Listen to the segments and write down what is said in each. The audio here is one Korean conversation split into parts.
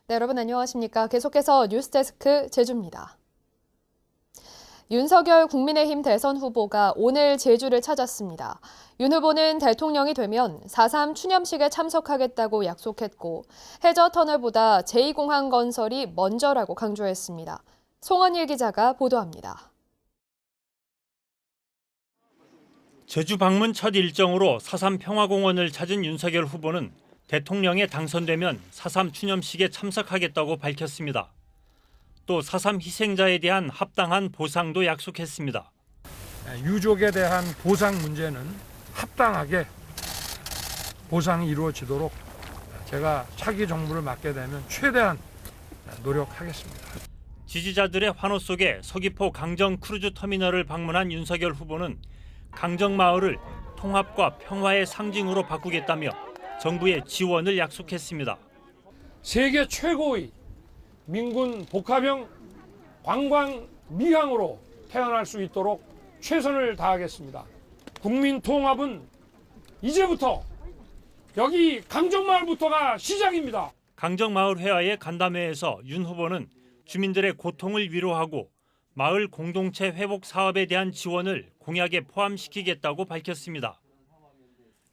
네, 여러분 안녕하십니까? 계속해서 뉴스데스크 제주입니다. 윤석열 국민의힘 대선 후보가 오늘 제주를 찾았습니다. 윤 후보는 대통령이 되면 4.3 추념식에 참석하겠다고 약속했고 해저터널보다 제2공항 건설이 먼저라고 강조했습니다. 송원일 기자가 보도합니다. 제주 방문 첫 일정으로 4.3 평화공원을 찾은 윤석열 후보는 대통령에 당선되면 4.3 추념식에 참석하겠다고 밝혔습니다. 또 4.3 희생자에 대한 합당한 보상도 약속했습니다. 유족에 대한 보상 문제는 합당하게 보상이 이루어지도록 제가 차기 정부를 맡게 되면 최대한 노력하겠습니다. 지지자들의 환호 속에 서귀포 강정 크루즈 터미널을 방문한 윤석열 후보는 강정마을을 통합과 평화의 상징으로 바꾸겠다며 정부의 지원을 약속했습니다. 세계 최고의 민군 복합형 관광 미항으로 태어날 수 있도록 최선을 다하겠습니다. 국민 통합은 이제부터 여기 강정마을부터가 시작입니다. 강정마을 회화의 간담회에서 윤 후보는 주민들의 고통을 위로하고 마을 공동체 회복 사업에 대한 지원을 공약에 포함시키겠다고 밝혔습니다.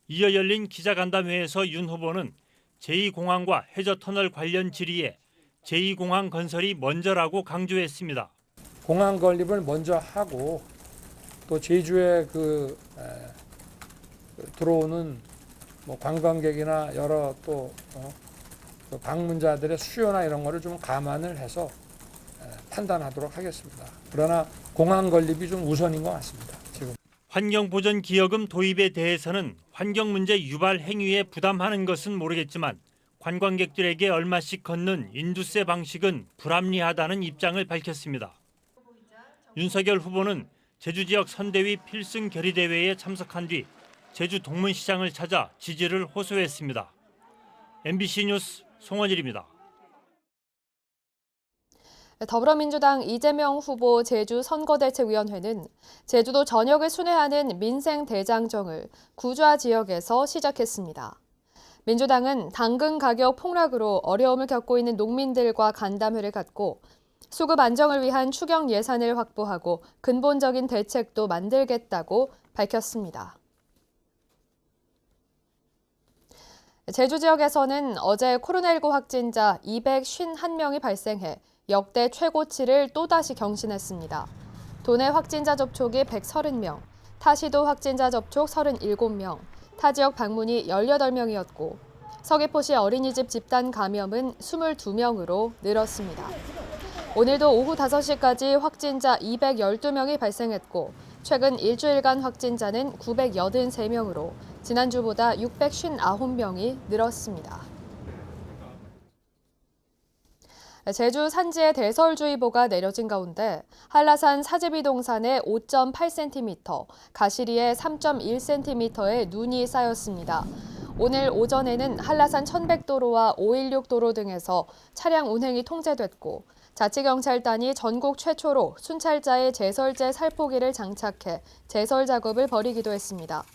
이어 열린 기자간담회에서 윤 후보는 제2공항과 해저터널 관련 질의에 제2공항 건설이 먼저라고 강조했습니다. 공항 건립을 먼저 하고 또 제주에 들어오는 관광객이나 여러 또 방문자들의 수요나 이런 거를 좀 감안을 해서 판단하도록 하겠습니다. 그러나 공항 건립이 좀 우선인 것 같습니다. 지금. 환경보전기여금 도입에 대해서는 환경 문제 유발 행위에 부담하는 것은 모르겠지만 관광객들에게 얼마씩 걷는 인두세 방식은 불합리하다는 입장을 밝혔습니다. 윤석열 후보는 제주 지역 선대위 필승 결의대회에 참석한 뒤 제주 동문시장을 찾아 지지를 호소했습니다. MBC 뉴스 송원일입니다. 더불어민주당 이재명 후보 제주 선거대책위원회는 제주도 전역을 순회하는 민생 대장정을 구좌 지역에서 시작했습니다. 민주당은 당근 가격 폭락으로 어려움을 겪고 있는 농민들과 간담회를 갖고 수급 안정을 위한 추경 예산을 확보하고 근본적인 대책도 만들겠다고 밝혔습니다. 제주 지역에서는 어제 코로나19 확진자 251명이 발생해 역대 최고치를 또다시 경신했습니다. 도내 확진자 접촉이 130명, 타시도 확진자 접촉 37명, 타 지역 방문이 18명이었고 서귀포시 어린이집 집단 감염은 22명으로 늘었습니다. 오늘도 오후 5시까지 확진자 212명이 발생했고 최근 일주일간 확진자는 983명으로 지난주보다 659명이 늘었습니다. 제주 산지에 대설주의보가 내려진 가운데 한라산 사제비동산에 5.8cm, 가시리에 3.1cm의 눈이 쌓였습니다. 오늘 오전에는 한라산 1100도로와 516도로 등에서 차량 운행이 통제됐고 자치경찰단이 전국 최초로 순찰자의 제설제 살포기를 장착해 제설 작업을 벌이기도 했습니다.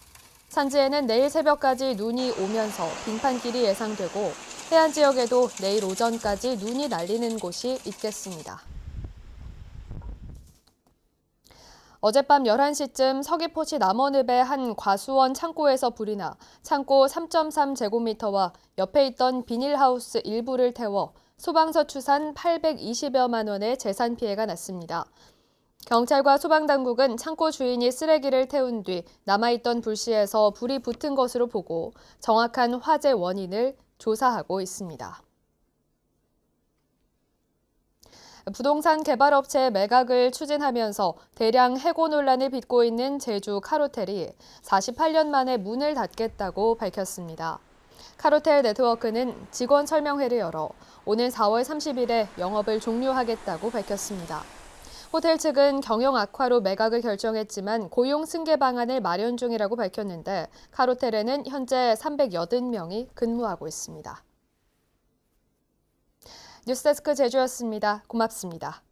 산지에는 내일 새벽까지 눈이 오면서 빙판길이 예상되고 해안 지역에도 내일 오전까지 눈이 날리는 곳이 있겠습니다. 어젯밤 11시쯤 서귀포시 남원읍의 한 과수원 창고에서 불이 나 창고 3.3제곱미터와 옆에 있던 비닐하우스 일부를 태워 소방서 추산 820여만 원의 재산 피해가 났습니다. 경찰과 소방당국은 창고 주인이 쓰레기를 태운 뒤 남아있던 불씨에서 불이 붙은 것으로 보고 정확한 화재 원인을 조사하고 있습니다. 부동산 개발업체의 매각을 추진하면서 대량 해고 논란을 빚고 있는 제주 카로텔이 48년 만에 문을 닫겠다고 밝혔습니다. 카로텔 네트워크는 직원 설명회를 열어 오는 4월 30일에 영업을 종료하겠다고 밝혔습니다. 호텔 측은 경영 악화로 매각을 결정했지만 고용 승계 방안을 마련 중이라고 밝혔는데 카로텔에는 현재 380명이 근무하고 있습니다. 뉴스데스크 제주였습니다. 고맙습니다.